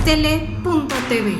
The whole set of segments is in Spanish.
Tele.tv.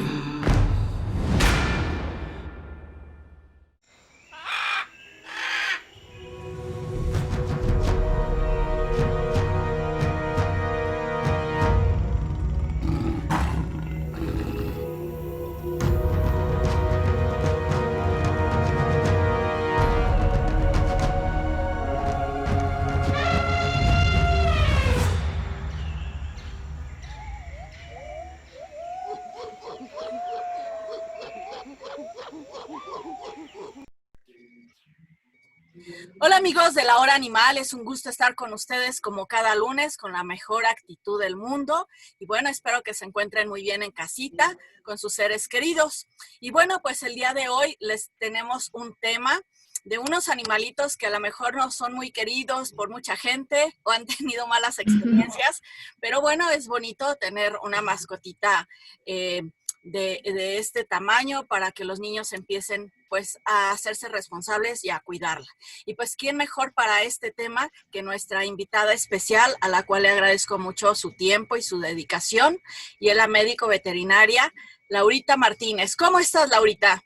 Hola amigos de La Hora Animal, es un gusto estar con ustedes como cada lunes con la mejor actitud del mundo y bueno, espero que se encuentren muy bien en casita con sus seres queridos. Y bueno, pues el día de hoy les tenemos un tema de unos animalitos que a lo mejor no son muy queridos por mucha gente o han tenido malas experiencias, pero bueno, es bonito tener una mascotita de este tamaño para que los niños empiecen pues a hacerse responsables y a cuidarla. Y pues quién mejor para este tema que nuestra invitada especial, a la cual le agradezco mucho su tiempo y su dedicación, y es la médico veterinaria Laurita Martínez. ¿Cómo estás, Laurita?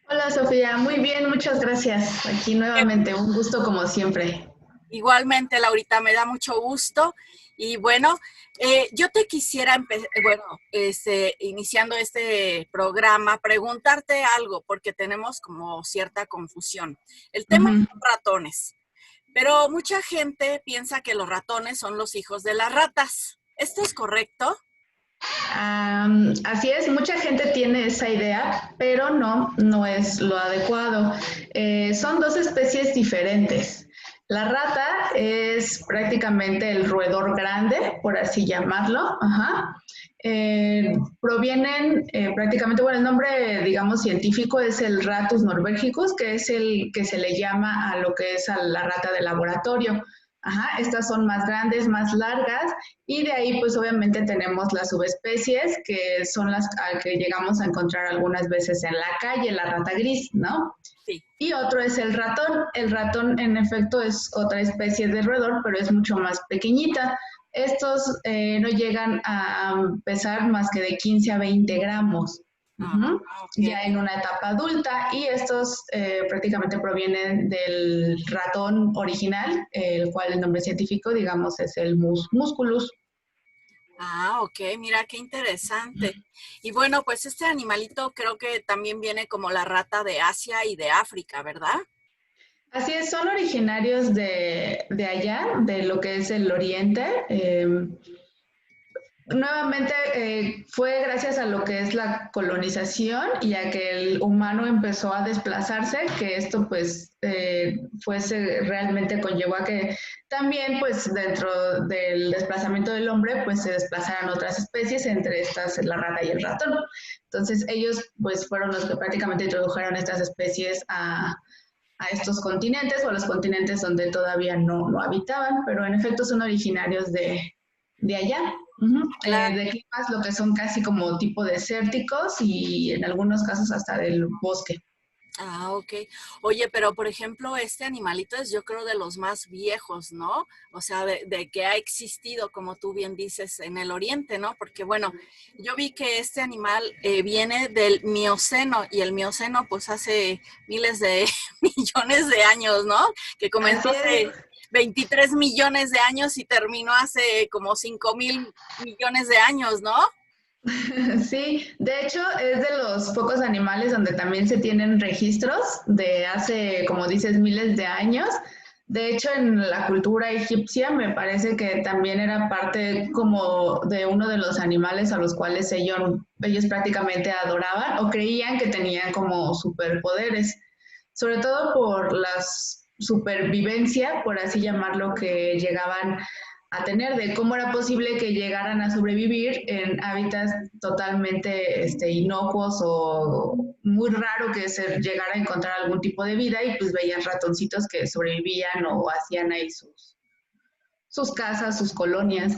Hola Sofía, muy bien, muchas gracias. Aquí nuevamente, un gusto como siempre. Igualmente, Laurita, me da mucho gusto. Y bueno, yo te quisiera, iniciando este programa, preguntarte algo, porque tenemos como cierta confusión. El tema Uh-huh. son ratones, pero mucha gente piensa que los ratones son los hijos de las ratas. ¿Esto es correcto? Así es, mucha gente tiene esa idea, pero no es lo adecuado. Son dos especies diferentes. La rata es prácticamente el roedor grande, por así llamarlo. Ajá. Provienen prácticamente, bueno, el nombre, digamos, científico es el Ratus norvegicus, que es el que se le llama a lo que es a la rata de laboratorio. Ajá, estas son más grandes, más largas, y de ahí pues obviamente tenemos las subespecies que son las que llegamos a encontrar algunas veces en la calle, la rata gris, ¿no? Sí. Y otro es el ratón. El ratón en efecto es otra especie de roedor, pero es mucho más pequeñita. Estos no llegan a pesar más que de 15 a 20 gramos. Uh-huh. Okay. Ya en una etapa adulta, y estos prácticamente provienen del ratón original, el cual el nombre científico, digamos, es el musculus. Ok, mira qué interesante. Y bueno, pues este animalito creo que también viene como la rata de Asia y de África, ¿verdad? Así es, son originarios de allá, de lo que es el oriente. Nuevamente fue gracias a lo que es la colonización y a que el humano empezó a desplazarse, que esto pues realmente conllevó a que también pues dentro del desplazamiento del hombre pues se desplazaran otras especies, entre estas la rata y el ratón. Entonces ellos pues fueron los que prácticamente introdujeron estas especies a estos continentes, o a los continentes donde todavía no habitaban, pero en efecto son originarios de allá. Uh-huh. Claro. De climas lo que son casi como tipo desérticos, y en algunos casos hasta del bosque. Ok. Oye, pero por ejemplo, este animalito es yo creo de los más viejos, ¿no? O sea, de que ha existido, como tú bien dices, en el oriente, ¿no? Porque bueno, yo vi que este animal viene del Mioceno, y el Mioceno pues hace miles de millones de años, ¿no? Que comenzó Así es. hace 23 millones de años y terminó hace como 5,000 millones de años, ¿no? Sí, de hecho es de los pocos animales donde también se tienen registros de hace, como dices, miles de años. De hecho, en la cultura egipcia me parece que también era parte como de uno de los animales a los cuales ellos prácticamente adoraban o creían que tenían como superpoderes, sobre todo por la supervivencia, por así llamarlo, que llegaban a tener, de cómo era posible que llegaran a sobrevivir en hábitats totalmente inocuos, o muy raro que se llegara a encontrar algún tipo de vida, y pues veían ratoncitos que sobrevivían o hacían ahí sus casas, sus colonias.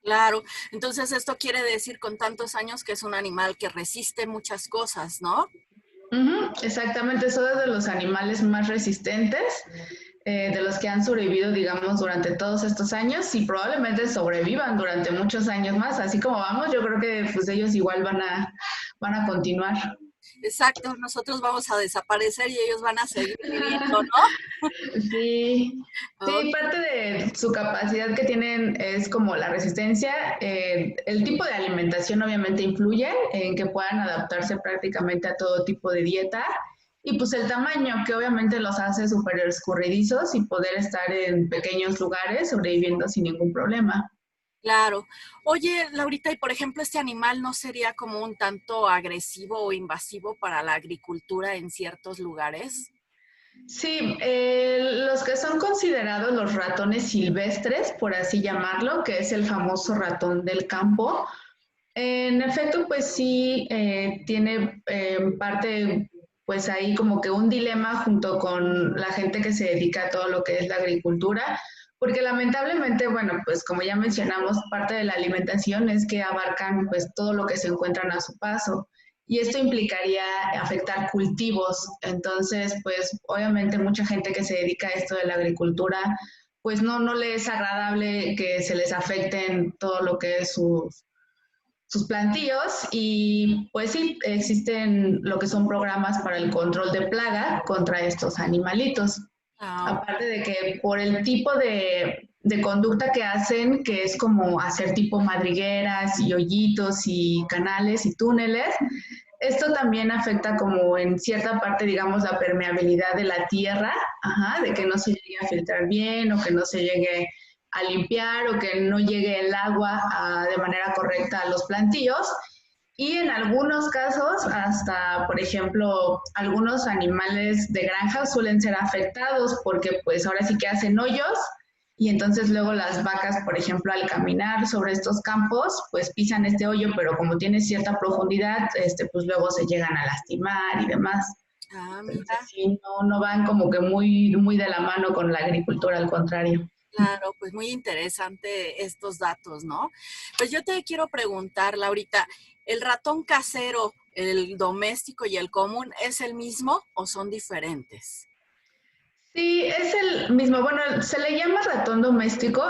Claro, entonces esto quiere decir con tantos años que es un animal que resiste muchas cosas, ¿no? Uh-huh, exactamente, son de los animales más resistentes. de los que han sobrevivido, digamos, durante todos estos años y probablemente sobrevivan durante muchos años más. Así como vamos, yo creo que pues ellos igual van a continuar. Exacto, nosotros vamos a desaparecer y ellos van a seguir viviendo, ¿no? Sí, sí, Ok, parte de su capacidad que tienen es como la resistencia. El tipo de alimentación obviamente influye en que puedan adaptarse prácticamente a todo tipo de dieta. Y pues el tamaño, que obviamente los hace súper escurridizos y poder estar en pequeños lugares sobreviviendo sin ningún problema. claro. Oye, Laurita, y por ejemplo, ¿este animal no sería como un tanto agresivo o invasivo para la agricultura en ciertos lugares? Sí, los que son considerados los ratones silvestres, por así llamarlo, que es el famoso ratón del campo, en efecto, pues sí, tiene parte, pues ahí como que un dilema junto con la gente que se dedica a todo lo que es la agricultura, porque lamentablemente, bueno, pues como ya mencionamos, parte de la alimentación es que abarcan pues todo lo que se encuentran a su paso. Y esto implicaría afectar cultivos. Entonces, pues obviamente mucha gente que se dedica a esto de la agricultura, pues no le es agradable que se les afecten todo lo que es sus plantíos y pues sí, existen lo que son programas para el control de plaga contra estos animalitos. Ah, Aparte de que por el tipo de conducta que hacen, que es como hacer tipo madrigueras y hoyitos y canales y túneles, esto también afecta como en cierta parte, digamos, la permeabilidad de la tierra, ajá, de que no se llegue a filtrar bien o que no se llegue a limpiar o que no llegue el agua de manera correcta a los plantíos. Y en algunos casos, hasta, por ejemplo, algunos animales de granja suelen ser afectados porque pues ahora sí que hacen hoyos y entonces luego las vacas, por ejemplo, al caminar sobre estos campos, pues pisan este hoyo, pero como tiene cierta profundidad, pues luego se llegan a lastimar y demás. mira. Entonces sí, no van como que muy de la mano con la agricultura, al contrario. Claro, pues muy interesante estos datos, ¿no? Pues yo te quiero preguntar, Laurita, ¿el ratón casero, el doméstico y el común es el mismo o son diferentes? Sí, es el mismo. Bueno, se le llama ratón doméstico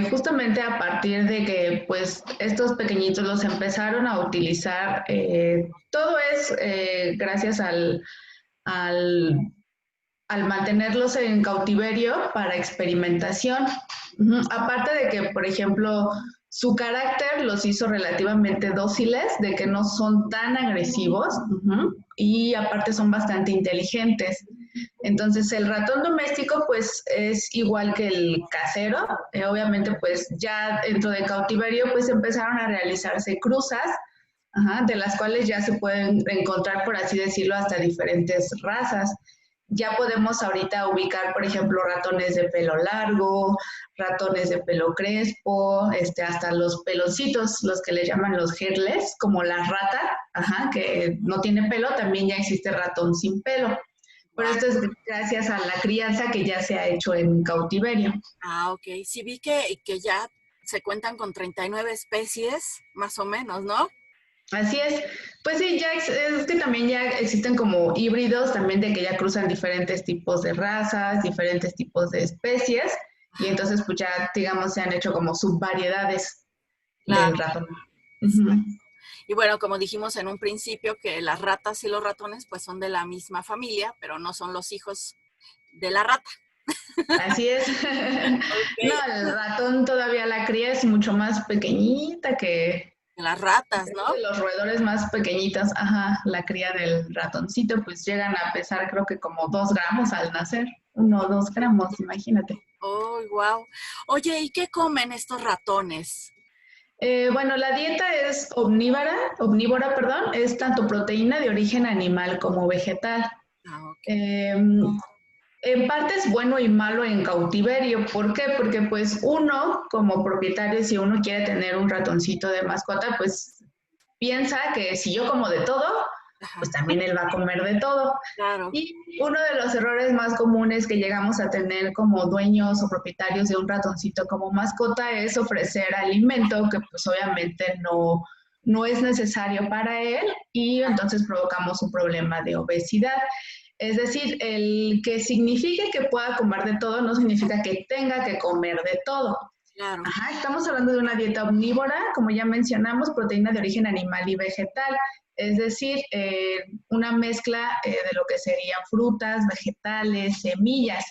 justamente a partir de que pues estos pequeñitos los empezaron a utilizar. Todo es gracias al, al mantenerlos en cautiverio para experimentación. Ujú. Aparte de que, por ejemplo, su carácter los hizo relativamente dóciles, de que no son tan agresivos, ujú, y aparte son bastante inteligentes. Entonces, el ratón doméstico, pues, es igual que el casero. Obviamente, pues, ya dentro de cautiverio, pues, empezaron a realizarse cruzas, ajá, de las cuales ya se pueden encontrar, por así decirlo, hasta diferentes razas. Ya podemos ahorita ubicar, por ejemplo, ratones de pelo largo, ratones de pelo crespo, hasta los peloncitos, los que le llaman los hairless, como la rata, ajá, que no tiene pelo, también ya existe ratón sin pelo. Pero Guau. esto es gracias a la crianza que ya se ha hecho en cautiverio. Ok. Sí vi que ya se cuentan con 39 especies, más o menos, ¿no? Así es. Pues sí, es que también ya existen como híbridos también de que ya cruzan diferentes tipos de razas, diferentes tipos de especies, y entonces pues ya, digamos, se han hecho como subvariedades Claro, del ratón. exacto. Ujú. Y bueno, como dijimos en un principio, que las ratas y los ratones pues son de la misma familia, pero no son los hijos de la rata. Así es. No, Ok. el ratón todavía la cría es mucho más pequeñita Las ratas, creo ¿no? que los roedores más pequeñitos, ajá, la cría del ratoncito, pues llegan a pesar creo que como 2 gramos al nacer, 1 o 2 gramos, imagínate. Oh, wow. Oye, ¿y qué comen estos ratones? Bueno, la dieta es omnívora, perdón, es tanto proteína de origen animal como vegetal. Ah, ok. Eh, en parte es bueno y malo en cautiverio. ¿Por qué? Porque pues uno, como propietario, si uno quiere tener un ratoncito de mascota, pues piensa que si yo como de todo, pues Ajá, también él va a comer de todo. claro. Y uno de los errores más comunes que llegamos a tener como dueños o propietarios de un ratoncito como mascota es ofrecer alimento que pues obviamente no es necesario para él y entonces provocamos un problema de obesidad. Es decir, el que signifique que pueda comer de todo no significa que tenga que comer de todo. Claro. Ajá, estamos hablando de una dieta omnívora, como ya mencionamos, proteína de origen animal y vegetal, es decir, una mezcla de lo que serían frutas, vegetales, semillas,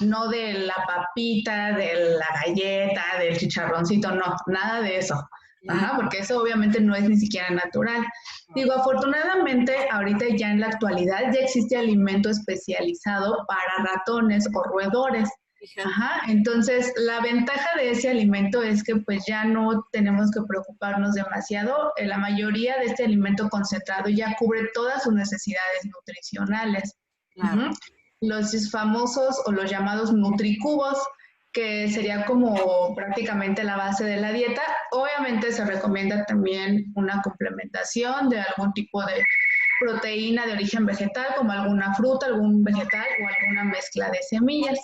no de la papita, de la galleta, del chicharroncito, no, nada de eso. Ajá, porque eso obviamente no es ni siquiera natural. Digo, afortunadamente, ahorita ya en la actualidad ya existe alimento especializado para ratones o roedores. Ajá, entonces la ventaja de ese alimento es que pues ya no tenemos que preocuparnos demasiado. La mayoría de este alimento concentrado ya cubre todas sus necesidades nutricionales. Claro. Los famosos o los llamados nutricubos, que sería como prácticamente la base de la dieta. Obviamente se recomienda también una complementación de algún tipo de proteína de origen vegetal, como alguna fruta, algún vegetal o alguna mezcla de semillas.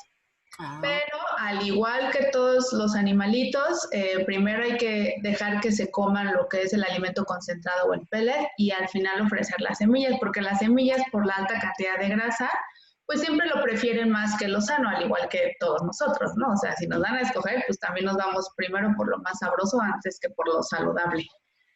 Pero al igual que todos los animalitos, primero hay que dejar que se coman lo que es el alimento concentrado o el pellet y al final ofrecer las semillas, porque las semillas por la alta cantidad de grasa, pues siempre lo prefieren más que lo sano, al igual que todos nosotros, ¿no? O sea, si nos dan a escoger, pues también nos vamos primero por lo más sabroso antes que por lo saludable.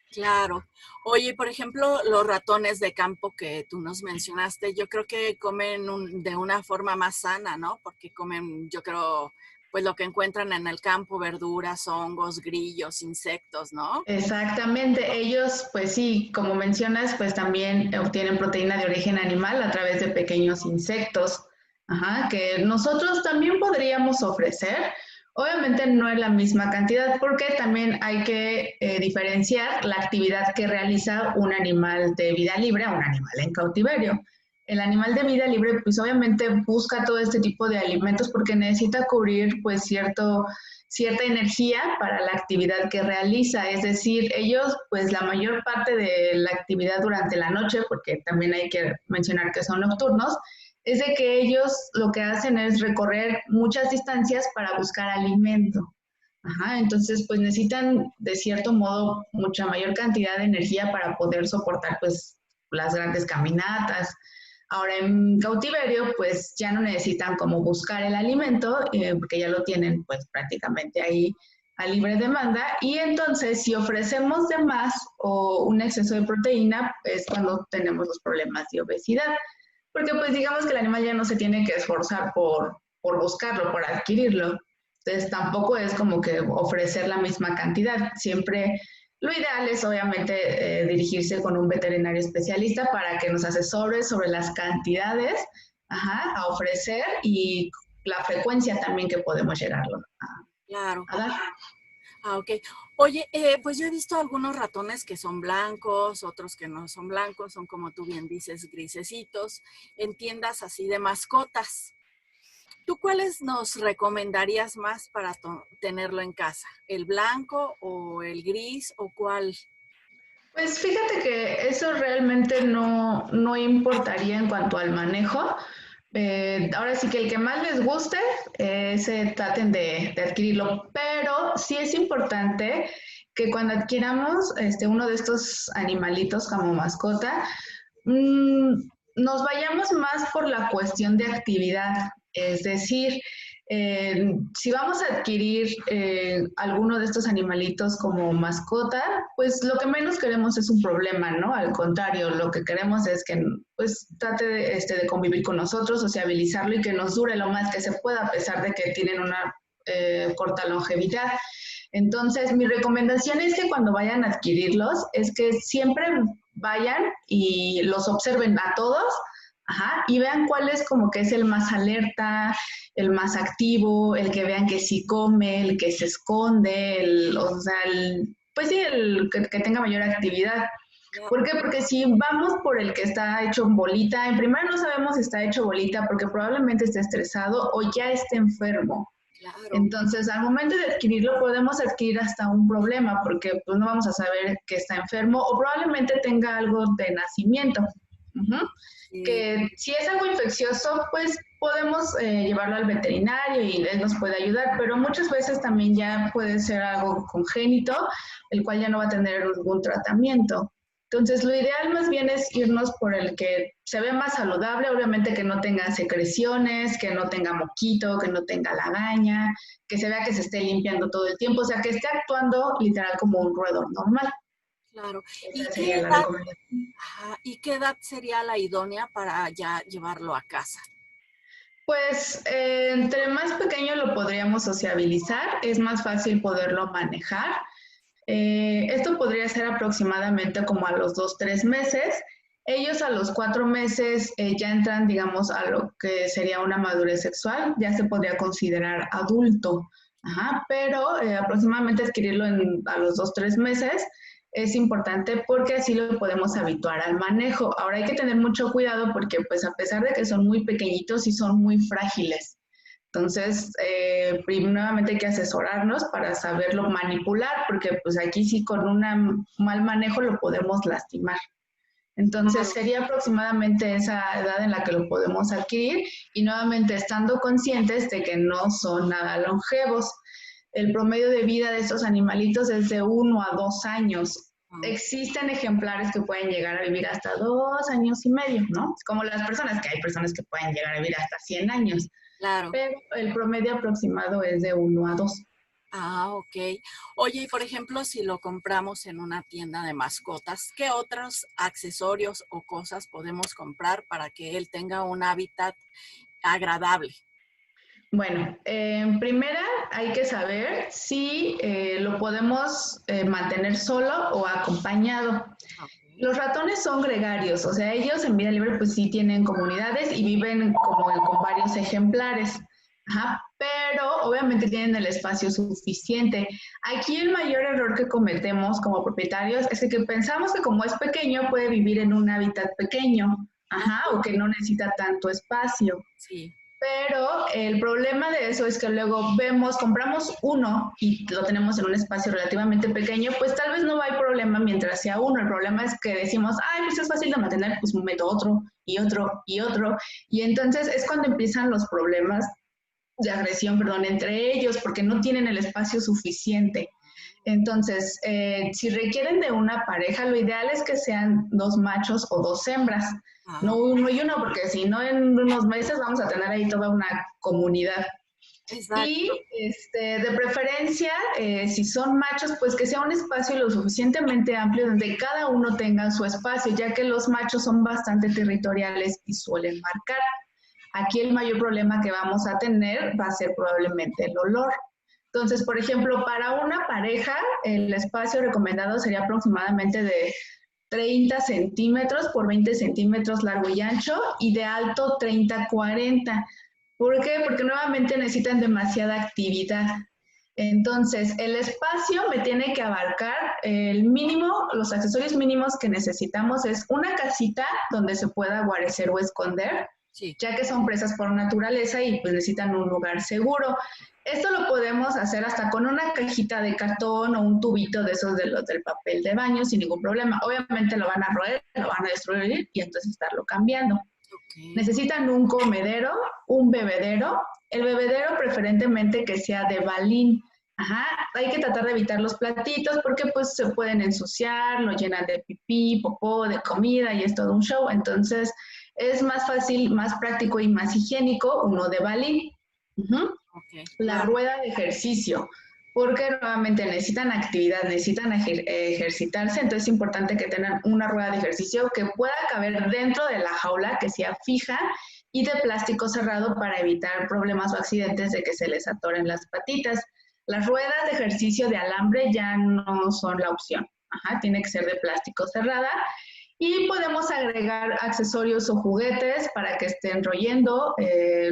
Claro. Oye, por ejemplo, los ratones de campo que tú nos mencionaste, yo creo que comen de una forma más sana, ¿no? Porque comen, yo creo, pues lo que encuentran en el campo, verduras, hongos, grillos, insectos, ¿no? Exactamente. Ellos, pues sí, como mencionas, pues también obtienen proteína de origen animal a través de pequeños insectos, ajá, que nosotros también podríamos ofrecer. Obviamente no es la misma cantidad porque también hay que diferenciar la actividad que realiza un animal de vida libre a un animal en cautiverio. El animal de vida libre pues obviamente busca todo este tipo de alimentos porque necesita cubrir pues cierta energía para la actividad que realiza. Es decir, ellos pues la mayor parte de la actividad durante la noche, porque también hay que mencionar que son nocturnos, es de que ellos lo que hacen es recorrer muchas distancias para buscar alimento. Ajá, entonces pues necesitan de cierto modo mucha mayor cantidad de energía para poder soportar pues las grandes caminatas. Ahora en cautiverio pues ya no necesitan como buscar el alimento porque ya lo tienen pues prácticamente ahí a libre demanda y entonces si ofrecemos de más o un exceso de proteína es cuando tenemos los problemas de obesidad. Porque pues digamos que el animal ya no se tiene que esforzar por buscarlo, por adquirirlo. Entonces tampoco es como que ofrecer la misma cantidad. Siempre lo ideal es obviamente dirigirse con un veterinario especialista para que nos asesore sobre las cantidades a ofrecer y la frecuencia también que podemos llegarlo Claro. a dar. Ah, ok. Oye, pues yo he visto algunos ratones que son blancos, otros que no son blancos, son como tú bien dices, grisecitos, en tiendas así de mascotas. ¿Tú cuáles nos recomendarías más para tenerlo en casa? ¿El blanco o el gris o cuál? Pues fíjate que eso realmente no importaría en cuanto al manejo. Ahora sí que el que más les guste, se traten de adquirirlo, pero sí es importante que cuando adquiramos uno de estos animalitos como mascota, nos vayamos más por la cuestión de actividad, es decir, si vamos a adquirir alguno de estos animalitos como mascota, pues lo que menos queremos es un problema, ¿no? Al contrario, lo que queremos es que pues trate de convivir con nosotros, sociabilizarlo y que nos dure lo más que se pueda, a pesar de que tienen una corta longevidad. Entonces, mi recomendación es que cuando vayan a adquirirlos, es que siempre vayan y los observen a todos, y vean cuál es como que es el más alerta, el más activo, el que vean que sí come, el que se esconde, o sea, pues sí, el que tenga mayor actividad. ¿Por qué? Porque si vamos por el que está hecho bolita, en primera no sabemos si está hecho bolita porque probablemente esté estresado o ya esté enfermo. Claro. Entonces, al momento de adquirirlo, podemos adquirir hasta un problema porque pues no vamos a saber que está enfermo o probablemente tenga algo de nacimiento. Sí. Que si es algo infeccioso, pues podemos llevarlo al veterinario y él nos puede ayudar, pero muchas veces también ya puede ser algo congénito, el cual ya no va a tener ningún tratamiento. Entonces, lo ideal más bien es irnos por el que se ve más saludable, obviamente que no tenga secreciones, que no tenga moquito, que no tenga lagaña, que se vea que se esté limpiando todo el tiempo, o sea, que esté actuando literal como un roedor normal. Claro. Esa sería la recomendación. ¿Y qué edad sería la idónea para ya llevarlo a casa? Pues entre más pequeño lo podríamos sociabilizar, es más fácil poderlo manejar. Esto podría ser aproximadamente como a los 2, 3 meses. Ellos a los 4 meses ya entran, digamos, a lo que sería una madurez sexual, ya se podría considerar adulto. Ajá, pero aproximadamente adquirirlo a los 2, 3 meses es importante porque así lo podemos habituar al manejo. Ahora hay que tener mucho cuidado porque pues a pesar de que son muy pequeñitos y son muy frágiles. Entonces, nuevamente hay que asesorarnos para saberlo manipular, porque pues aquí sí con un mal manejo lo podemos lastimar. Entonces, Claro. sería aproximadamente esa edad en la que lo podemos adquirir y nuevamente estando conscientes de que no son nada longevos. El promedio de vida de estos animalitos es de 1 a 2 años. Existen ejemplares que pueden llegar a vivir hasta 2 años y medio, ¿no? Como las personas, que hay personas que pueden llegar a vivir hasta 100 años, Claro. pero el promedio aproximado es de 1 a 2. Ok. Oye, y por ejemplo, si lo compramos en una tienda de mascotas, ¿qué otros accesorios o cosas podemos comprar para que él tenga un hábitat agradable? Bueno, en primera hay que saber si lo podemos mantener solo o acompañado. Ok. Los ratones son gregarios, o sea, ellos en vida libre pues sí tienen comunidades y viven como con varios ejemplares. Ajá, pero obviamente tienen el espacio suficiente. Aquí el mayor error que cometemos como propietarios es que pensamos que como es pequeño puede vivir en un hábitat pequeño, ajá, o que no necesita tanto espacio. Sí. Pero el problema de eso es que luego compramos uno y lo tenemos en un espacio relativamente pequeño, pues tal vez no hay problema mientras sea uno. El problema es que decimos, ay, pues es fácil de mantener, pues meto otro y otro y otro. Y entonces es cuando empiezan los problemas de agresión, perdón, entre ellos, porque no tienen el espacio suficiente. Entonces, si requieren de una pareja, lo ideal es que sean 2 machos o 2 hembras, no Ah, uno y uno, porque si no en unos meses vamos a tener ahí toda una comunidad. Y exacto. de preferencia, si son machos, pues que sea un espacio lo suficientemente amplio donde cada uno tenga su espacio, ya que los machos son bastante territoriales y suelen marcar. Aquí el mayor problema que vamos a tener va a ser probablemente el olor. Entonces, por ejemplo, para una pareja, el espacio recomendado sería aproximadamente de 30 centímetros por 20 centímetros largo y ancho y de alto 30-40. ¿Por qué? Porque nuevamente necesitan demasiada actividad. Entonces, el espacio me tiene que abarcar el mínimo, los accesorios mínimos que necesitamos es una casita donde se pueda guarecer o esconder, Sí. ya que son presas por naturaleza y pues necesitan un lugar seguro. Esto lo podemos hacer hasta con una cajita de cartón o un tubito de esos de los del papel de baño sin ningún problema. Obviamente lo van a roer, lo van a destruir y entonces estarlo cambiando. Ok. Necesitan un comedero, un bebedero, el bebedero preferentemente que sea de balín. Ajá, hay que tratar de evitar los platitos porque pues se pueden ensuciar, lo llenan de pipí, popó, de comida y es todo un show. Entonces es más fácil, más práctico y más higiénico uno de balín. Uh-huh. Ok. La Claro. rueda de ejercicio, porque nuevamente necesitan actividad, necesitan ejercitarse, entonces es importante que tengan una rueda de ejercicio que pueda caber dentro de la jaula, que sea fija y de plástico cerrado para evitar problemas o accidentes de que se les atoren las patitas. Las ruedas de ejercicio de alambre ya no son la opción. Ajá, tiene que ser de plástico cerrada y podemos agregar accesorios o juguetes para que estén royendo.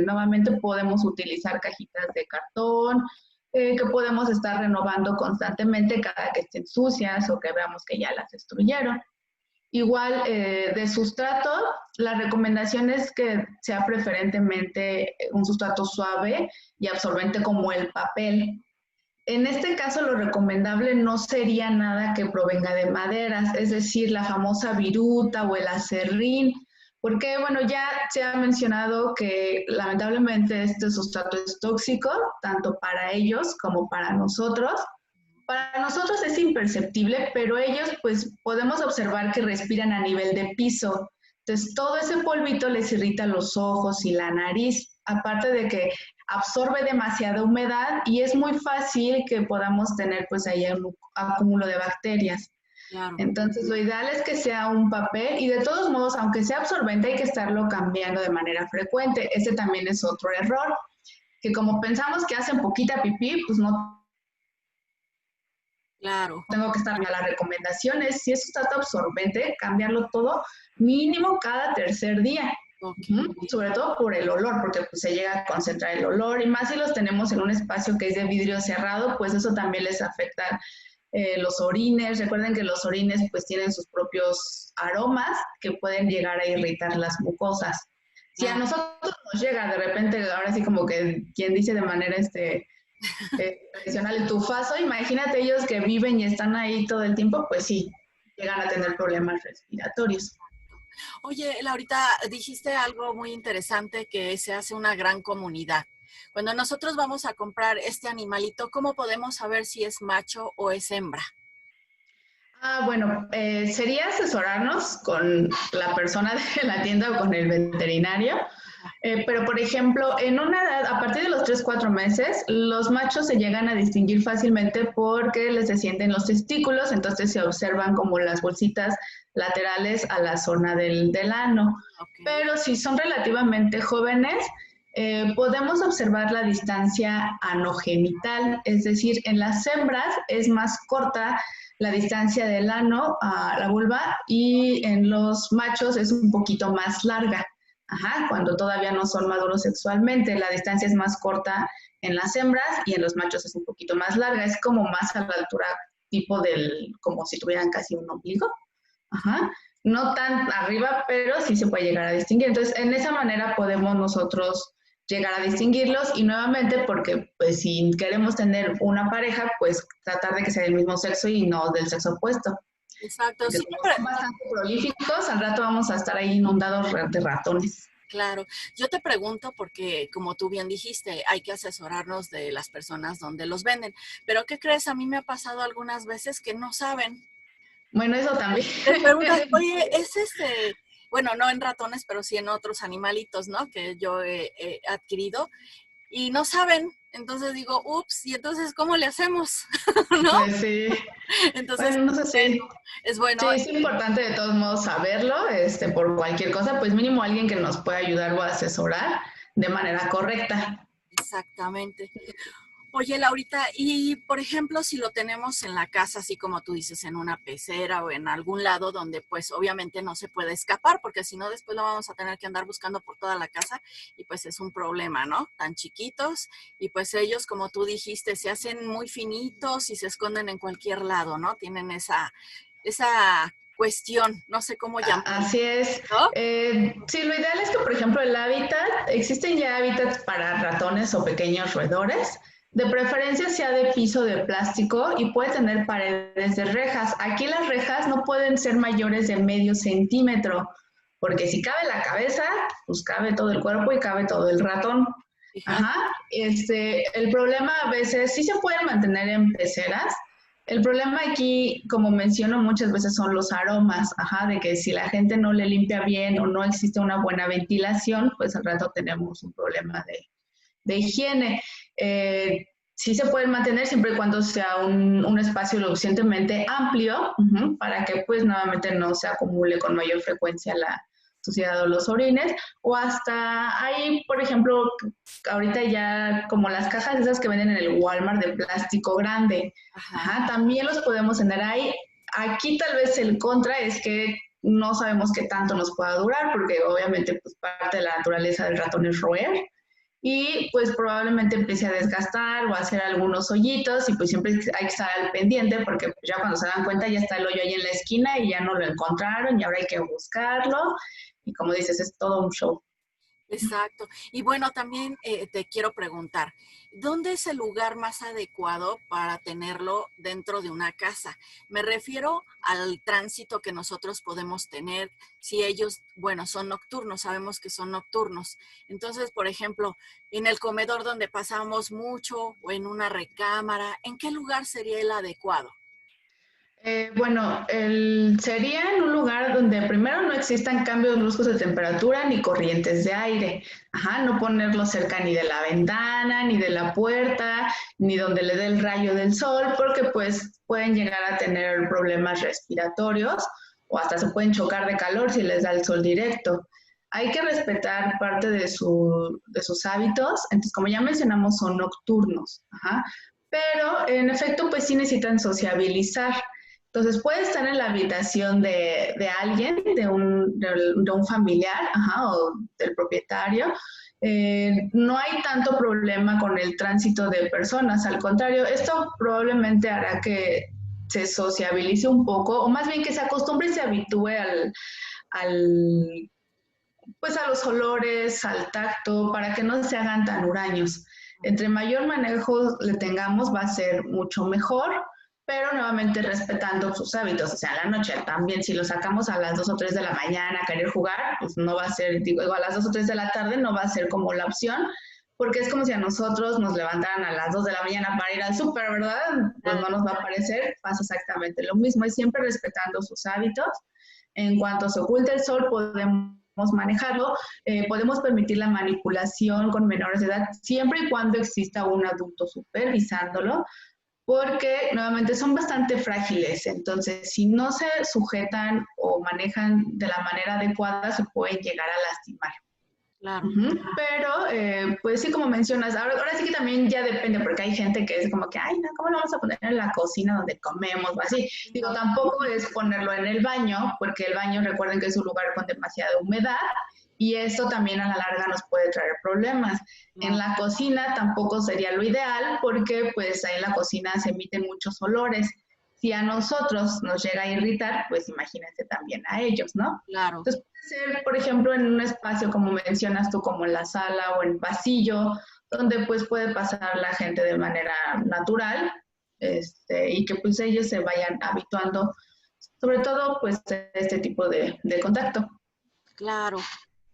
Nuevamente podemos utilizar cajitas de cartón que podemos estar renovando constantemente cada que estén sucias o que veamos que ya las destruyeron. Igual de sustrato, la recomendación es que sea preferentemente un sustrato suave y absorbente como el papel. En este caso, lo recomendable no sería nada que provenga de maderas, es decir, la famosa viruta o el acerrín, porque, bueno, ya se ha mencionado que lamentablemente este sustrato es tóxico, tanto para ellos como para nosotros. Para nosotros es imperceptible, pero ellos pues podemos observar que respiran a nivel de piso. Entonces todo ese polvito les irrita los ojos y la nariz, aparte de que absorbe demasiada humedad y es muy fácil que podamos tener pues ahí un acúmulo de bacterias. Claro. Entonces lo ideal es que sea un papel y de todos modos, aunque sea absorbente, hay que estarlo cambiando de manera frecuente. Ese también es otro error, que como pensamos que hacen poquita pipí, pues no Claro. tengo que estar. Las recomendaciones, si es sustrato absorbente, cambiarlo todo mínimo cada tercer día. Okay. Sobre todo por el olor, porque pues, se llega a concentrar el olor y más si los tenemos en un espacio que es de vidrio cerrado, pues eso también les afecta los orines. Recuerden que los orines pues tienen sus propios aromas que pueden llegar a irritar las mucosas. Si a nosotros nos llega de repente, ahora sí como que quien dice de manera tradicional el tufazo, imagínate ellos que viven y están ahí todo el tiempo, pues sí, llegan a tener problemas respiratorios. Oye, Laurita, dijiste algo muy interesante, que se hace una gran comunidad. Cuando nosotros vamos a comprar este animalito, ¿cómo podemos saber si es macho o es hembra? Bueno, sería asesorarnos con la persona de la tienda o con el veterinario. Pero, por ejemplo, en una edad, a partir de los 3, 4 meses, los machos se llegan a distinguir fácilmente porque les descienden los testículos, entonces se observan como las bolsitas laterales a la zona del ano. Okay. Pero si son relativamente jóvenes, podemos observar la distancia anogenital, es decir, en las hembras es más corta la distancia del ano a la vulva y en los machos es un poquito más larga. Ajá, cuando todavía no son maduros sexualmente, la distancia es más corta en las hembras y en los machos es un poquito más larga, es como más a la altura tipo como si tuvieran casi un ombligo. Ajá, no tan arriba, pero sí se puede llegar a distinguir. Entonces, en esa manera podemos nosotros llegar a distinguirlos y nuevamente porque pues si queremos tener una pareja, pues tratar de que sea del mismo sexo y no del sexo opuesto. Exacto, Porque sí, como son bastante prolíficos, al rato vamos a estar ahí inundados de ratones. claro. Yo te pregunto porque, como tú bien dijiste, hay que asesorarnos de las personas donde los venden. Pero, ¿qué crees? A mí me ha pasado algunas veces que no saben. Bueno, eso también. Les preguntas, oye, es bueno, no en ratones, pero sí en otros animalitos, ¿no? Que yo he adquirido y no saben. Entonces digo, ups, ¿y entonces cómo le hacemos? ¿No? Pues sí. Entonces, Bueno, no sé si. es bueno. Sí, es importante de todos modos saberlo, por cualquier cosa, pues mínimo alguien que nos pueda ayudar o asesorar de manera correcta. Exactamente. Oye, Laurita, y por ejemplo, si lo tenemos en la casa, así como tú dices, en una pecera o en algún lado donde pues obviamente no se puede escapar, porque si no después lo vamos a tener que andar buscando por toda la casa y pues es un problema, ¿no? Tan chiquitos y pues ellos, como tú dijiste, se hacen muy finitos y se esconden en cualquier lado, ¿no? Tienen esa cuestión, no sé cómo llamarlo, Así es. ¿no? Sí, lo ideal es que, por ejemplo, el hábitat, existen ya hábitats para ratones o pequeños roedores. De preferencia sea de piso de plástico y puede tener paredes de rejas. Aquí las rejas no pueden ser mayores de medio centímetro, porque si cabe la cabeza, pues cabe todo el cuerpo y cabe todo el ratón. Fíjate. Ajá. El problema a veces sí se pueden mantener en peceras. El problema aquí, como menciono muchas veces, son los aromas, ajá, de que si la gente no le limpia bien o no existe una buena ventilación, pues al rato tenemos un problema de higiene. Sí se pueden mantener siempre y cuando sea un espacio lo suficientemente amplio para que pues nuevamente no se acumule con mayor frecuencia la suciedad o los orines, o hasta hay, por ejemplo, ahorita ya como las cajas esas que venden en el Walmart de plástico grande, Ajá. también los podemos tener ahí. Aquí tal vez el contra es que no sabemos qué tanto nos pueda durar, porque obviamente pues parte de la naturaleza del ratón es roer, y pues probablemente empiece a desgastar o a hacer algunos hoyitos y pues siempre hay que estar al pendiente porque pues, ya cuando se dan cuenta ya está el hoyo ahí en la esquina y ya no lo encontraron y ahora hay que buscarlo y como dices, es todo un show. Exacto. Y bueno, también te quiero preguntar, ¿dónde es el lugar más adecuado para tenerlo dentro de una casa? Me refiero al tránsito que nosotros podemos tener si ellos, bueno, son nocturnos, sabemos que son nocturnos. Entonces, por ejemplo, en el comedor donde pasamos mucho o en una recámara, ¿en qué lugar sería el adecuado? Bueno, sería en un lugar donde primero no existan cambios bruscos de temperatura ni corrientes de aire. Ajá, no ponerlo cerca ni de la ventana, ni de la puerta, ni donde le dé el rayo del sol, porque pues pueden llegar a tener problemas respiratorios o hasta se pueden chocar de calor si les da el sol directo. Hay que respetar parte de sus hábitos. Entonces, como ya mencionamos, son nocturnos. Ajá. Pero en efecto, pues sí necesitan sociabilizar. Entonces puede estar en la habitación de alguien, de un familiar, ajá, o del propietario. No hay tanto problema con el tránsito de personas, al contrario, esto probablemente hará que se sociabilice un poco, o más bien que se acostumbre y se habitúe al pues a los olores, al tacto, para que no se hagan tan huraños. Entre mayor manejo le tengamos, va a ser mucho mejor, pero nuevamente respetando sus hábitos. O sea, en la noche también, si lo sacamos a las 2 o 3 de la mañana a querer jugar, pues no va a ser, digo, a las 2 o 3 de la tarde no va a ser como la opción, porque es como si a nosotros nos levantaran a las 2 de la mañana para ir al súper, ¿verdad? Pues no nos va a parecer, pasa exactamente lo mismo, y siempre respetando sus hábitos. En cuanto se oculte el sol, podemos manejarlo, podemos permitir la manipulación con menores de edad siempre y cuando exista un adulto supervisándolo, porque nuevamente son bastante frágiles, entonces si no se sujetan o manejan de la manera adecuada se pueden llegar a lastimar. Claro. Pero, pues sí, como mencionas, ahora sí que también ya depende, porque hay gente que es como que, ay, no, ¿cómo lo vamos a poner en la cocina donde comemos o así? Digo, tampoco es ponerlo en el baño, porque el baño, recuerden que es un lugar con demasiada humedad y esto también a la larga nos puede traer problemas. En la cocina tampoco sería lo ideal, porque pues ahí en la cocina se emiten muchos olores. Si a nosotros nos llega a irritar, pues imagínense también a ellos, ¿no? Claro. Entonces, puede ser, por ejemplo, en un espacio como mencionas tú, como en la sala o en el pasillo, donde pues puede pasar la gente de manera natural, y que pues ellos se vayan habituando, sobre todo pues a este tipo de contacto. Claro,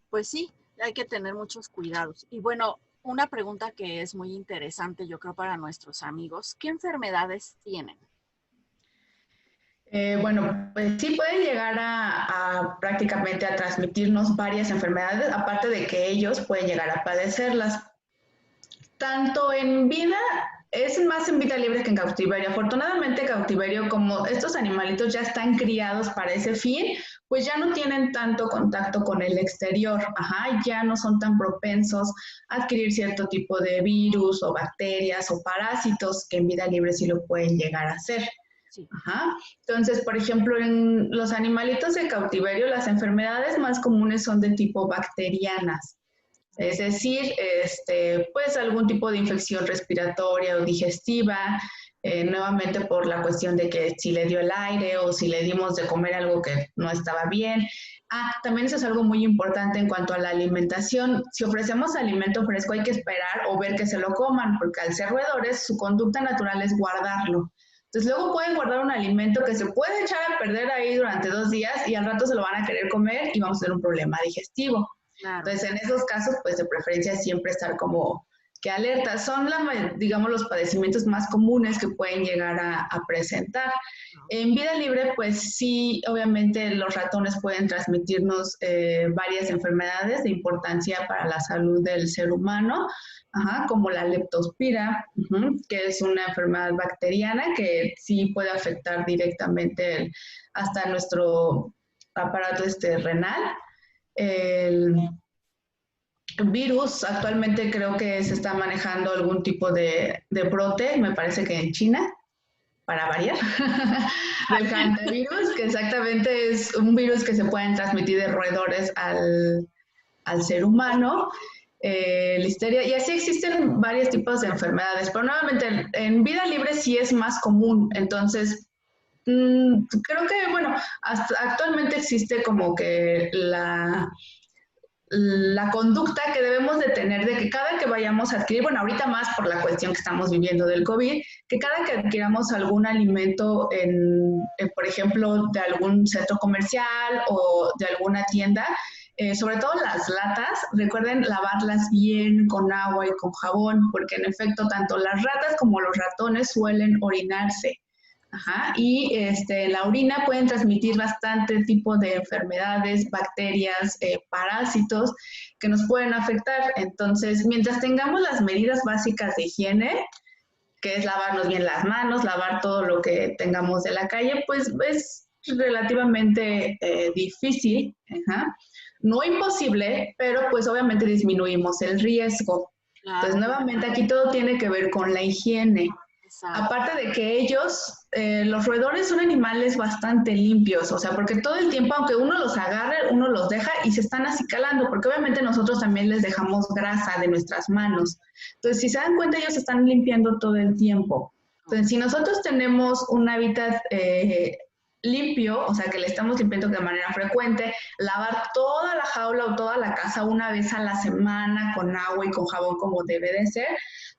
pues sí, hay que tener muchos cuidados. Y bueno, una pregunta que es muy interesante, yo creo, para nuestros amigos, ¿qué enfermedades tienen? Bueno, pues sí pueden llegar a prácticamente a transmitirnos varias enfermedades, aparte de que ellos pueden llegar a padecerlas. Tanto en vida, es más en vida libre que en cautiverio. Afortunadamente, cautiverio, como estos animalitos ya están criados para ese fin, pues ya no tienen tanto contacto con el exterior, ajá, ya no son tan propensos a adquirir cierto tipo de virus o bacterias o parásitos que en vida libre sí lo pueden llegar a hacer. Sí. Ajá. Entonces, por ejemplo, en los animalitos de cautiverio, las enfermedades más comunes son de tipo bacterianas. Es decir, pues algún tipo de infección respiratoria o digestiva, nuevamente por la cuestión de que si le dio el aire o si le dimos de comer algo que no estaba bien. También eso es algo muy importante en cuanto a la alimentación. Si ofrecemos alimento fresco hay que esperar o ver que se lo coman, porque al ser roedores su conducta natural es guardarlo. Entonces luego pueden guardar un alimento que se puede echar a perder ahí durante 2 días y al rato se lo van a querer comer y vamos a tener un problema digestivo. Claro. Entonces, en esos casos, pues de preferencia siempre estar como que alerta. Son, digamos, los padecimientos más comunes que pueden llegar a presentar. En vida libre, pues sí, obviamente los ratones pueden transmitirnos varias enfermedades de importancia para la salud del ser humano, ajá, como la leptospira, que es una enfermedad bacteriana que sí puede afectar directamente hasta nuestro aparato renal. El virus, actualmente creo que se está manejando algún tipo de brote, me parece que en China, para variar, del hantavirus, que exactamente es un virus que se pueden transmitir de roedores al ser humano. Listeria, y así existen varios tipos de enfermedades, pero nuevamente en vida libre sí es más común, entonces creo que, bueno, hasta actualmente existe como que la conducta que debemos de tener de que cada que vayamos a adquirir, bueno, ahorita más por la cuestión que estamos viviendo del COVID, que cada que adquiramos algún alimento por ejemplo, de algún centro comercial o de alguna tienda, sobre todo las latas, recuerden lavarlas bien con agua y con jabón, porque en efecto tanto las ratas como los ratones suelen orinarse. Ajá, y la orina pueden transmitir bastante tipo de enfermedades, bacterias, parásitos que nos pueden afectar. Entonces, mientras tengamos las medidas básicas de higiene, que es lavarnos bien las manos, lavar todo lo que tengamos de la calle, pues es relativamente difícil, ajá. No imposible, pero pues obviamente disminuimos el riesgo. Claro. Entonces, nuevamente aquí todo tiene que ver con la higiene. Exacto. Aparte de que ellos, los roedores son animales bastante limpios, o sea, porque todo el tiempo, aunque uno los agarre, uno los deja y se están acicalando, porque obviamente nosotros también les dejamos grasa de nuestras manos. Entonces, si se dan cuenta, ellos se están limpiando todo el tiempo. Entonces, si nosotros tenemos un hábitat limpio, o sea, que le estamos limpiando de manera frecuente, lavar toda la jaula o toda la casa una vez a la semana con agua y con jabón como debe de ser,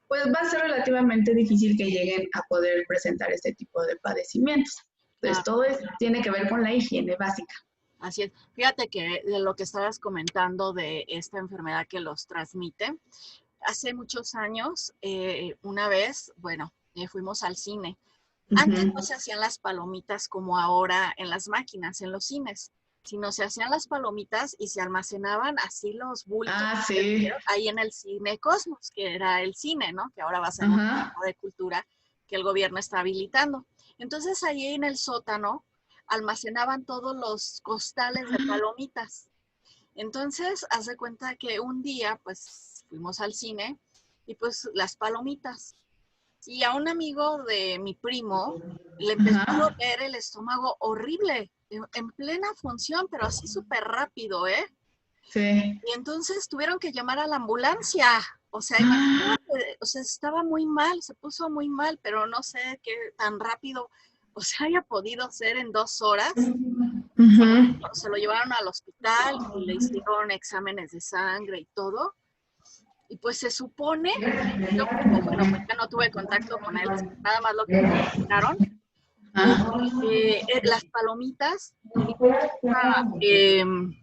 pues va a ser relativamente difícil que lleguen a poder presentar este tipo de padecimientos. Entonces, todo tiene que ver con la higiene básica. Así es. Fíjate que de lo que estabas comentando de esta enfermedad que los transmite, hace muchos años, una vez, bueno, fuimos al cine. Antes no se hacían las palomitas como ahora en las máquinas, en los cines, sino se hacían las palomitas y se almacenaban así los bultos ahí en el Cine Cosmos, que era el cine, ¿no? Que ahora va a ser un tipo de cultura que el gobierno está habilitando. Entonces ahí en el sótano almacenaban todos los costales de palomitas. Entonces, haz de cuenta que un día, pues, fuimos al cine y pues las palomitas. Y a un amigo de mi primo le empezó a doler el estómago horrible, en plena función, pero así súper rápido, ¿eh? Sí. Y entonces tuvieron que llamar a la ambulancia. O sea, imagínate, o sea, estaba muy mal, se puso muy mal, pero no sé qué tan rápido, o sea, haya podido ser en 2 horas. Se lo llevaron al hospital y le hicieron exámenes de sangre y todo. Y pues se supone, yo, bueno, pues ya no tuve contacto con él, nada más lo que me explicaron, las palomitas,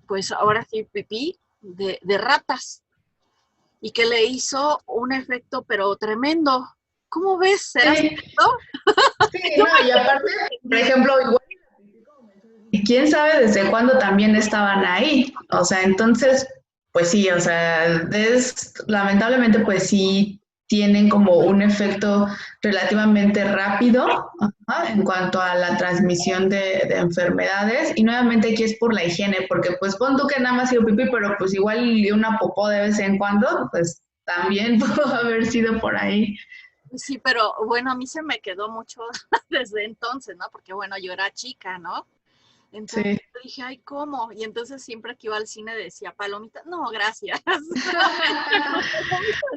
pues ahora sí pipí de ratas, y que le hizo un efecto pero tremendo. ¿Cómo ves? ¿Será cierto? Sí, no, y aparte, por ejemplo, igual, y quién sabe desde cuándo también estaban ahí. O sea, entonces, pues sí, o sea, lamentablemente, pues sí tienen como un efecto relativamente rápido en cuanto a la transmisión de enfermedades. Y nuevamente aquí es por la higiene, porque pues pon tú que nada más ha sido pipí, pero pues igual una popó de vez en cuando, pues también pudo haber sido por ahí. Sí, pero bueno, a mí se me quedó mucho desde entonces, ¿no? Porque bueno, yo era chica, ¿no? Entonces dije, ay, ¿cómo? Y entonces siempre que iba al cine decía, palomitas, no, gracias.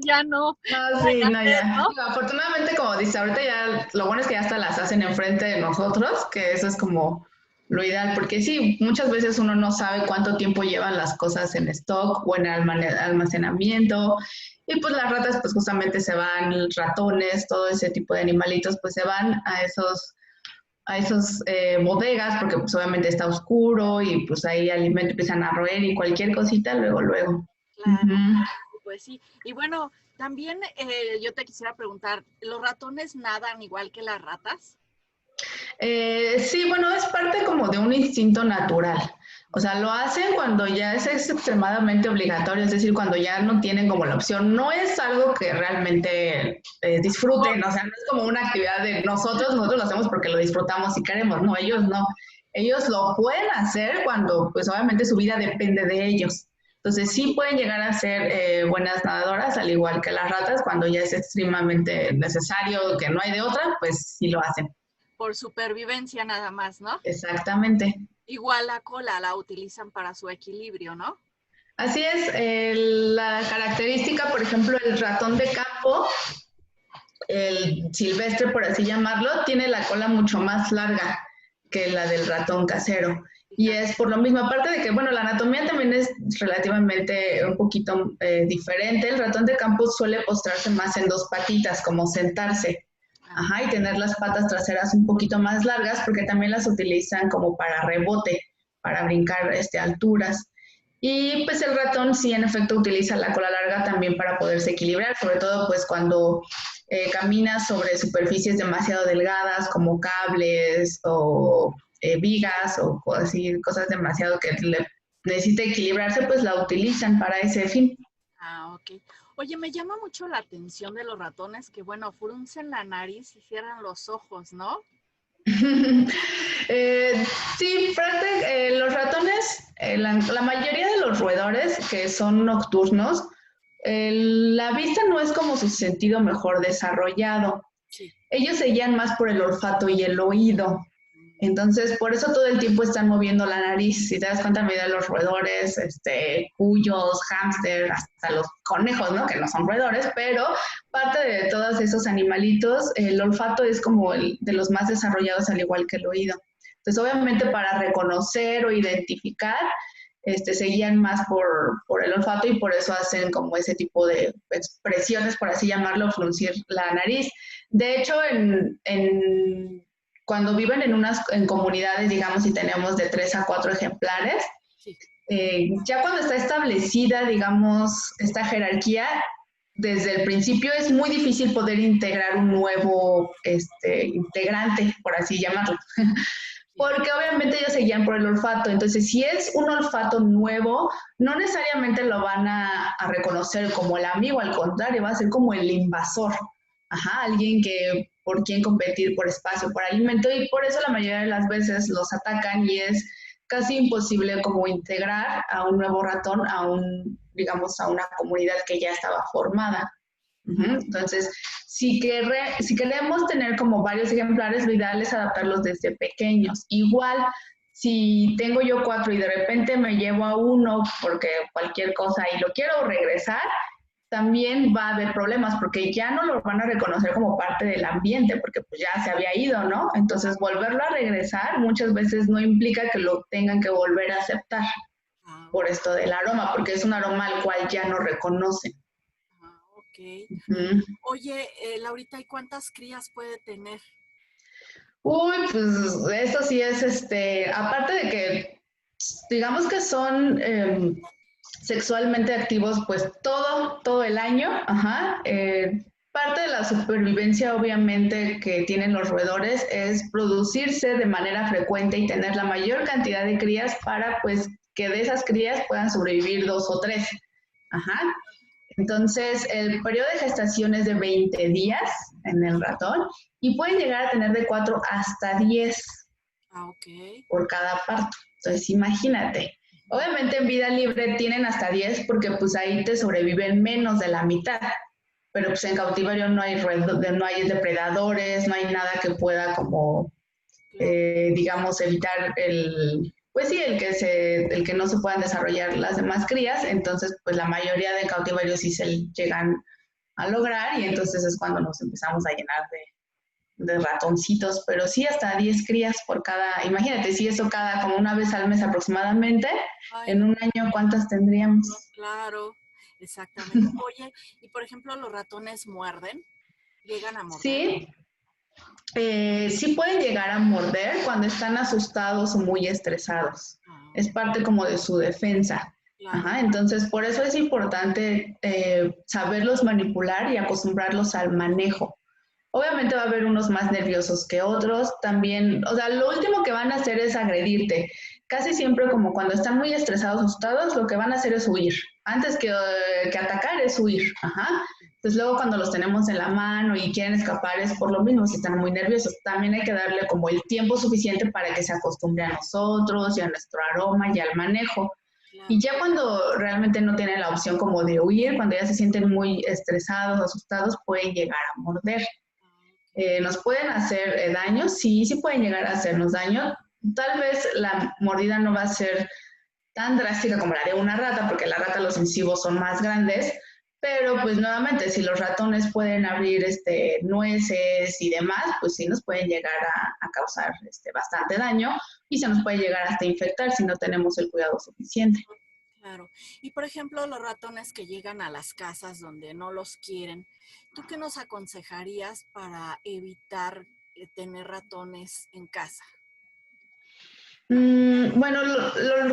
Ya no. No, sí, no, ya. ¿no? Afortunadamente, como dice, ahorita ya, lo bueno es que ya hasta las hacen enfrente de nosotros, que eso es como lo ideal, porque sí, muchas veces uno no sabe cuánto tiempo llevan las cosas en stock o en almacenamiento, y pues las ratas pues justamente se van, ratones, todo ese tipo de animalitos pues se van a esos bodegas, porque pues obviamente está oscuro y pues ahí alimento empiezan a roer y cualquier cosita, luego. Claro, pues sí. Y bueno, también yo te quisiera preguntar, ¿los ratones nadan igual que las ratas? Sí, bueno, es parte como de un instinto natural. O sea, lo hacen cuando ya es extremadamente obligatorio, es decir, cuando ya no tienen como la opción. No es algo que realmente disfruten, o sea, no es como una actividad de nosotros lo hacemos porque lo disfrutamos y queremos, no, ellos no. Ellos lo pueden hacer cuando, pues obviamente su vida depende de ellos. Entonces sí pueden llegar a ser buenas nadadoras, al igual que las ratas, cuando ya es extremadamente necesario, que no hay de otra, pues sí lo hacen. Por supervivencia nada más, ¿no? Exactamente. Igual la cola la utilizan para su equilibrio, ¿no? Así es, la característica, por ejemplo, el ratón de campo, el silvestre, por así llamarlo, tiene la cola mucho más larga que la del ratón casero. Y es por lo mismo, aparte de que, bueno, la anatomía también es relativamente un poquito diferente. El ratón de campo suele postrarse más en dos patitas, como sentarse. Ajá, y tener las patas traseras un poquito más largas porque también las utilizan como para rebote, para brincar alturas. Y pues el ratón sí en efecto utiliza la cola larga también para poderse equilibrar, sobre todo pues cuando camina sobre superficies demasiado delgadas como cables o vigas o así, cosas demasiado que necesita equilibrarse, pues la utilizan para ese fin. Ah, ok. Oye, me llama mucho la atención de los ratones que, bueno, fruncen la nariz y cierran los ojos, ¿no? Eh, sí, los ratones, la mayoría de los roedores que son nocturnos, la vista no es como su sentido mejor desarrollado. Sí. Ellos se guían más por el olfato y el oído. Entonces, por eso todo el tiempo están moviendo la nariz. Si te das cuenta, mira los roedores, cuyos, hámster, hasta los conejos, ¿no? Que no son roedores, pero parte de todos esos animalitos, el olfato es como el de los más desarrollados, al igual que el oído. Entonces, obviamente, para reconocer o identificar, se guían más por el olfato y por eso hacen como ese tipo de expresiones, por así llamarlo, fruncir la nariz. De hecho, cuando viven en comunidades, digamos, y tenemos de 3 a 4 ejemplares, Sí. Ya cuando está establecida, digamos, esta jerarquía, desde el principio es muy difícil poder integrar un nuevo integrante, por así llamarlo. Porque obviamente ellos se guían por el olfato. Entonces, si es un olfato nuevo, no necesariamente lo van a reconocer como el amigo, al contrario, va a ser como el invasor. Ajá, alguien que por quien competir por espacio, por alimento, y por eso la mayoría de las veces los atacan y es casi imposible como integrar a un nuevo ratón digamos, a una comunidad que ya estaba formada. Entonces, si queremos tener como varios ejemplares, lo ideal es adaptarlos desde pequeños. Igual, si tengo yo 4 y de repente me llevo a uno porque cualquier cosa y lo quiero regresar, también va a haber problemas porque ya no lo van a reconocer como parte del ambiente porque pues ya se había ido, ¿no? Entonces, volverlo a regresar muchas veces no implica que lo tengan que volver a aceptar por esto del aroma, porque es un aroma al cual ya no reconocen. Ok. Uh-huh. Oye, Laurita, ¿y cuántas crías puede tener? Uy, pues esto sí es, aparte de que, digamos que son sexualmente activos, pues todo el año, ajá. Parte de la supervivencia, obviamente, que tienen los roedores es producirse de manera frecuente y tener la mayor cantidad de crías para, pues, que de esas crías puedan sobrevivir 2 o 3. Ajá. Entonces, el periodo de gestación es de 20 días en el ratón y pueden llegar a tener de 4 hasta 10 Ok. por cada parto. Entonces, imagínate. Obviamente en vida libre tienen hasta 10 porque pues ahí te sobreviven menos de la mitad. Pero pues en cautiverio no hay depredadores, no hay nada que pueda como, digamos, evitar pues sí, el que no se puedan desarrollar las demás crías, entonces pues la mayoría de cautiverios sí se llegan a lograr y entonces es cuando nos empezamos a llenar de ratoncitos, pero sí hasta 10 crías por cada, imagínate, si eso cada como una vez al mes aproximadamente, Ay, en no, un año ¿cuántas tendríamos? no, claro, exactamente. Oye, y por ejemplo, ¿los ratones muerden? ¿Llegan a morder? Sí, sí pueden llegar a morder cuando están asustados o muy estresados. Ah, Es parte como de su defensa. claro. Ajá, entonces, por eso es importante saberlos manipular y acostumbrarlos al manejo. Obviamente va a haber unos más nerviosos que otros, también, o sea, lo último que van a hacer es agredirte. Casi siempre como cuando están muy estresados, asustados, lo que van a hacer es huir. Antes que atacar es huir. Ajá. Entonces luego cuando los tenemos en la mano y quieren escapar es por lo mismo, si están muy nerviosos. También hay que darle como el tiempo suficiente para que se acostumbre a nosotros y a nuestro aroma y al manejo. Claro. Y ya cuando realmente no tienen la opción como de huir, cuando ya se sienten muy estresados, asustados, pueden llegar a morder. ¿Nos pueden hacer daño? Sí, sí pueden llegar a hacernos daño. Tal vez la mordida no va a ser tan drástica como la de una rata, porque la rata los incisivos son más grandes, Pero pues nuevamente, si los ratones pueden abrir nueces y demás, pues sí nos pueden llegar a causar bastante daño y se nos puede llegar hasta infectar si no tenemos el cuidado suficiente. Claro. Y por ejemplo, los ratones que llegan a las casas donde no los quieren, ¿tú qué nos aconsejarías para evitar tener ratones en casa? Bueno,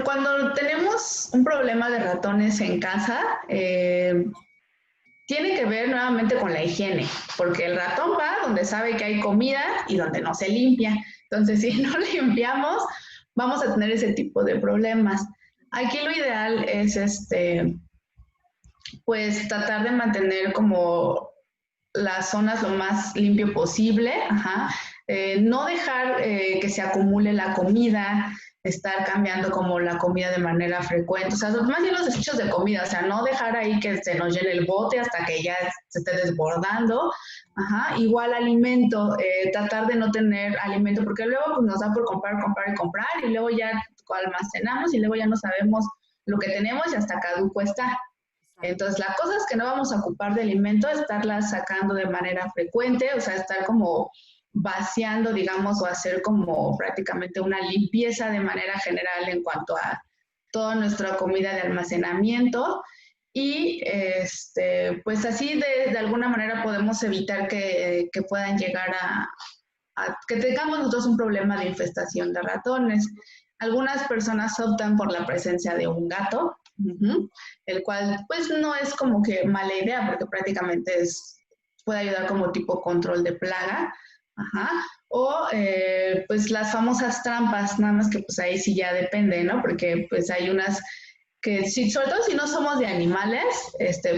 cuando tenemos un problema de ratones en casa, tiene que ver nuevamente con la higiene, porque el ratón va donde sabe que hay comida y donde no se limpia. Entonces, si no limpiamos, vamos a tener ese tipo de problemas. Aquí lo ideal es pues tratar de mantener como las zonas lo más limpio posible, ajá. No dejar que se acumule la comida, estar cambiando como la comida de manera frecuente, o sea, más bien los desechos de comida, o sea, no dejar ahí que se nos llene el bote hasta que ya se esté desbordando, ajá. Igual alimento, tratar de no tener alimento, porque luego pues, nos da por comprar, comprar y comprar, y luego ya almacenamos y luego ya no sabemos lo que tenemos y hasta caduco está. Entonces, la cosa es que no vamos a ocupar de alimento, estarlas sacando de manera frecuente, o sea, estar como vaciando, digamos, o hacer como prácticamente una limpieza de manera general en cuanto a toda nuestra comida de almacenamiento. Y pues así de alguna manera podemos evitar que puedan llegar a que tengamos nosotros un problema de infestación de ratones. Algunas personas optan por la presencia de un gato, el cual pues no es como que mala idea porque prácticamente puede ayudar como tipo control de plaga, ajá. O pues las famosas trampas, nada más que pues ahí sí ya depende, ¿no? Porque pues hay unas que sí, sobre todo si no somos de animales,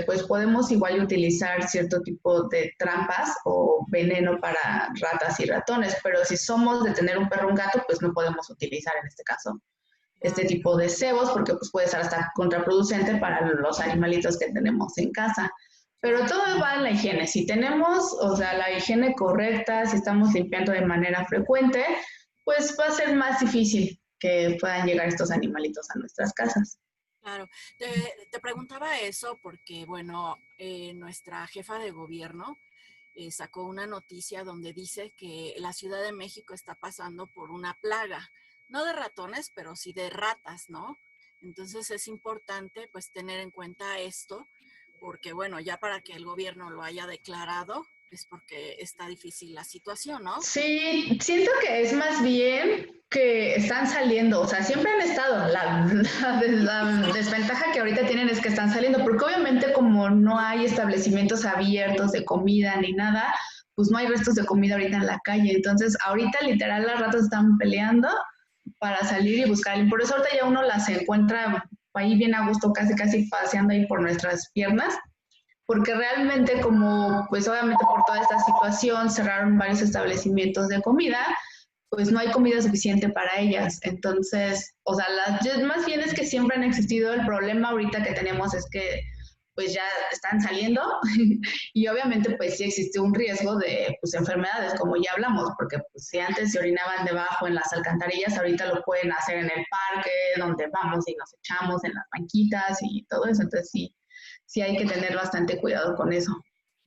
pues podemos igual utilizar cierto tipo de trampas o veneno para ratas y ratones, pero si somos de tener un perro o un gato, pues no podemos utilizar en este caso este tipo de cebos porque pues puede ser hasta contraproducente para los animalitos que tenemos en casa. Pero todo va en la higiene. Si tenemos, o sea, la higiene correcta, si estamos limpiando de manera frecuente, pues va a ser más difícil que puedan llegar estos animalitos a nuestras casas. Claro, te preguntaba eso porque, bueno, nuestra jefa de gobierno sacó una noticia donde dice que la Ciudad de México está pasando por una plaga, no de ratones, pero sí de ratas, ¿no? Entonces es importante pues tener en cuenta esto, porque bueno, ya para que el gobierno lo haya declarado, es porque está difícil la situación, ¿no? Sí, siento que es más bien que están saliendo, o sea, siempre han estado. La desventaja que ahorita tienen es que están saliendo, porque obviamente como no hay establecimientos abiertos de comida ni nada, pues no hay restos de comida ahorita en la calle. Entonces, ahorita literal las ratas están peleando para salir y buscar. Y por eso ahorita ya uno las encuentra ahí bien a gusto, casi casi paseando ahí por nuestras piernas porque realmente como, pues obviamente por toda esta situación cerraron varios establecimientos de comida, pues no hay comida suficiente para ellas. Entonces, o sea, más bien es que siempre han existido. El problema ahorita que tenemos es que pues ya están saliendo y obviamente pues sí existe un riesgo de pues enfermedades como ya hablamos, porque pues si antes se orinaban debajo en las alcantarillas, ahorita lo pueden hacer en el parque donde vamos y nos echamos en las banquitas y todo eso. Entonces sí hay que tener bastante cuidado con eso.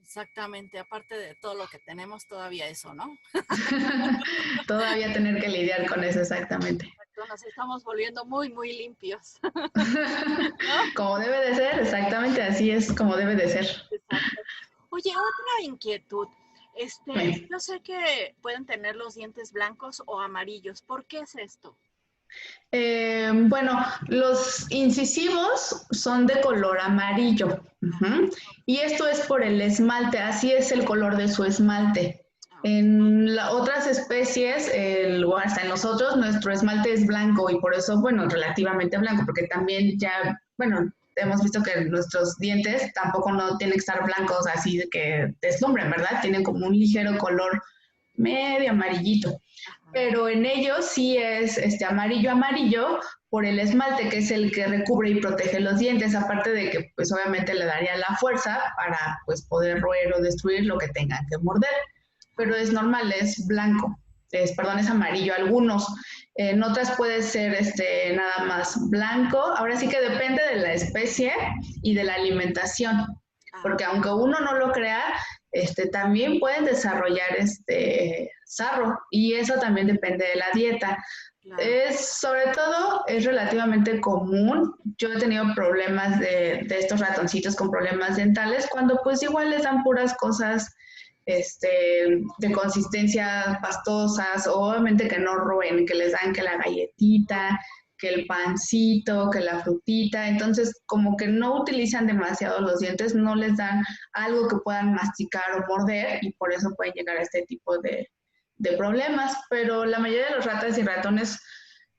Exactamente, aparte de todo lo que tenemos, todavía eso, ¿no? Todavía tener que lidiar con eso, exactamente. Nos estamos volviendo muy, muy limpios, ¿no? Como debe de ser, exactamente así es como debe de ser. Exacto. Oye, otra inquietud. Yo sé que pueden tener los dientes blancos o amarillos. ¿Por qué es esto? Bueno, los incisivos son de color amarillo. Y esto es por el esmalte, así es el color de su esmalte. En otras especies, o hasta en nosotros, nuestro esmalte es blanco y por eso, bueno, relativamente blanco, porque también ya, bueno, hemos visto que nuestros dientes tampoco no tienen que estar blancos así de que deslumbren, ¿verdad? Tienen como un ligero color medio amarillito. Pero en ellos sí es amarillo amarillo por el esmalte, que es el que recubre y protege los dientes, aparte de que pues obviamente le daría la fuerza para pues poder roer o destruir lo que tengan que morder. Pero es normal, es blanco, es amarillo. Algunos, en otras puede ser nada más blanco. Ahora sí que depende de la especie y de la alimentación. porque aunque uno no lo crea, también pueden desarrollar sarro, y eso también depende de la dieta. Claro. Sobre todo, es relativamente común. Yo he tenido problemas de estos ratoncitos con problemas dentales, cuando pues igual les dan puras cosas de consistencia pastosas, o obviamente que no roen, que les dan que la galletita, que el pancito, que la frutita. Entonces como que no utilizan demasiado los dientes, no les dan algo que puedan masticar o morder, y por eso pueden llegar a este tipo de problemas. Pero la mayoría de los ratas y ratones,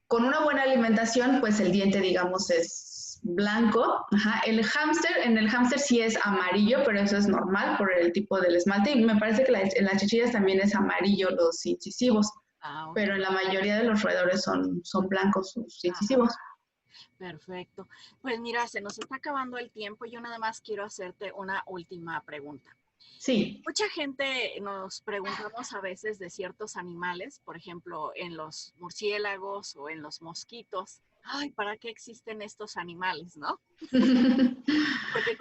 con una buena alimentación, pues el diente, digamos, es blanco. Ajá. En el hámster sí es amarillo, pero eso es normal por el tipo del esmalte, y me parece que en las chichillas también es amarillo los incisivos. Okay. Pero en la mayoría de los roedores son blancos sus incisivos. Perfecto. Pues mira, se nos está acabando el tiempo. Yo nada más quiero hacerte una última pregunta. Sí. Mucha gente nos preguntamos a veces de ciertos animales, por ejemplo, en los murciélagos o en los mosquitos. Ay, ¿para qué existen estos animales, no? Porque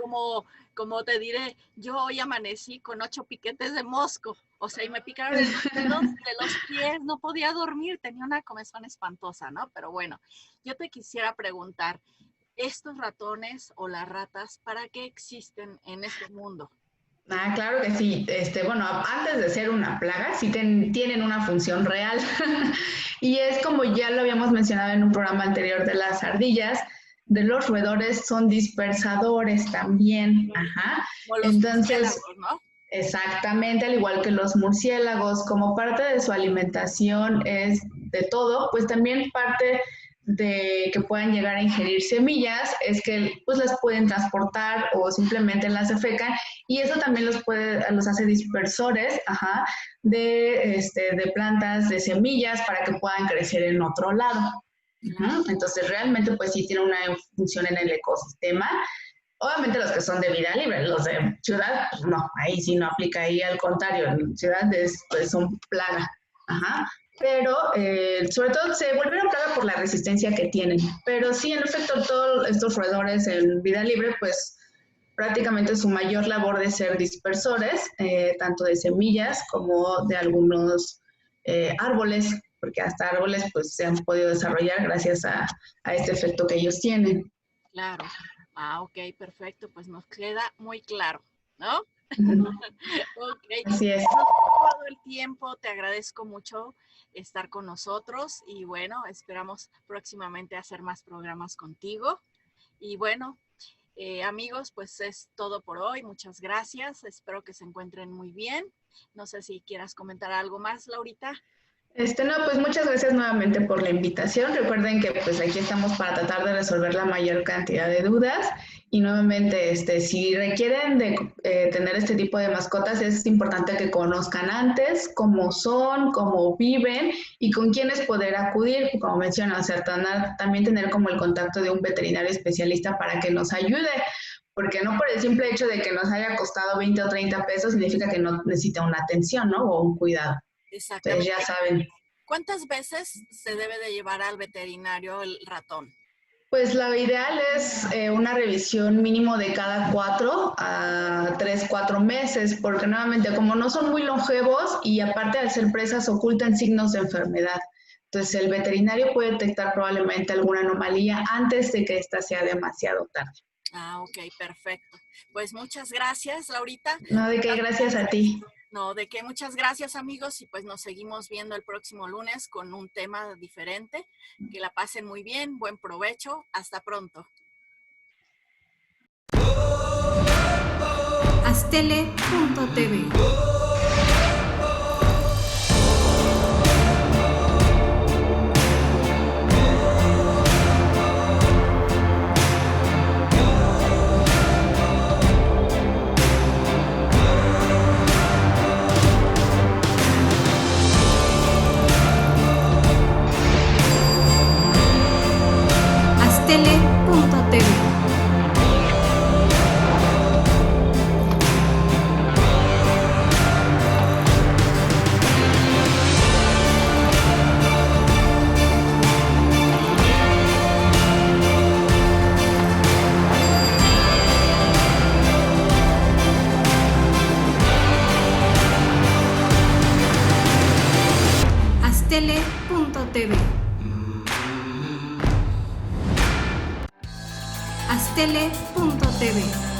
como te diré, yo hoy amanecí con 8 piquetes de mosco. O sea, y me picaron de los pies, no podía dormir, tenía una comezón espantosa, ¿no? Pero bueno, yo te quisiera preguntar, ¿estos ratones o las ratas, para qué existen en este mundo? Claro que sí. Bueno, antes de ser una plaga, sí tienen una función real. Y es como ya lo habíamos mencionado en un programa anterior de las ardillas, de los roedores, son dispersadores también. Ajá. Como los murciélagos, ¿no? Exactamente, al igual que los murciélagos, como parte de su alimentación es de todo, pues también parte de que puedan llegar a ingerir semillas es que pues las pueden transportar o simplemente las defecan, y eso también los hace dispersores, ajá, de plantas, de semillas, para que puedan crecer en otro lado. Entonces realmente pues sí tiene una función en el ecosistema. Obviamente los que son de vida libre, los de ciudad, pues no, ahí sí no aplica, ahí al contrario, en ciudad pues son plaga. Ajá. Pero sobre todo se volvieron plaga por la resistencia que tienen. Pero sí, en efecto, todos estos roedores en vida libre, pues prácticamente su mayor labor de ser dispersores, tanto de semillas como de algunos árboles, porque hasta árboles pues se han podido desarrollar gracias a este efecto que ellos tienen. Claro. Ok, perfecto, pues nos queda muy claro, ¿no? Okay. Así es. Nos ha acabado el tiempo, te agradezco mucho estar con nosotros y bueno, esperamos próximamente hacer más programas contigo. Y bueno, amigos, pues es todo por hoy. Muchas gracias, espero que se encuentren muy bien. No sé si quieras comentar algo más, Laurita. No, pues muchas gracias nuevamente por la invitación. Recuerden que pues aquí estamos para tratar de resolver la mayor cantidad de dudas, y nuevamente si requieren de tener este tipo de mascotas, es importante que conozcan antes cómo son, cómo viven y con quiénes poder acudir, como mencionan, o sea, también tener como el contacto de un veterinario especialista para que nos ayude, porque no por el simple hecho de que nos haya costado 20 o 30 pesos significa que no necesita una atención, ¿no? O un cuidado. Exactamente. Entonces ya saben. ¿Cuántas veces se debe de llevar al veterinario el ratón? Pues lo ideal es una revisión mínimo de cada 4 a 3, 4 meses, porque nuevamente como no son muy longevos y aparte al ser presas ocultan signos de enfermedad. Entonces el veterinario puede detectar probablemente alguna anomalía antes de que esta sea demasiado tarde. Ok, perfecto. Pues muchas gracias, Laurita. No, de qué, gracias a ti. No, de qué, muchas gracias, amigos, y pues nos seguimos viendo el próximo lunes con un tema diferente. Que la pasen muy bien, buen provecho, hasta pronto. Astele.tv Astele.tv Astele.tv. Astele.tv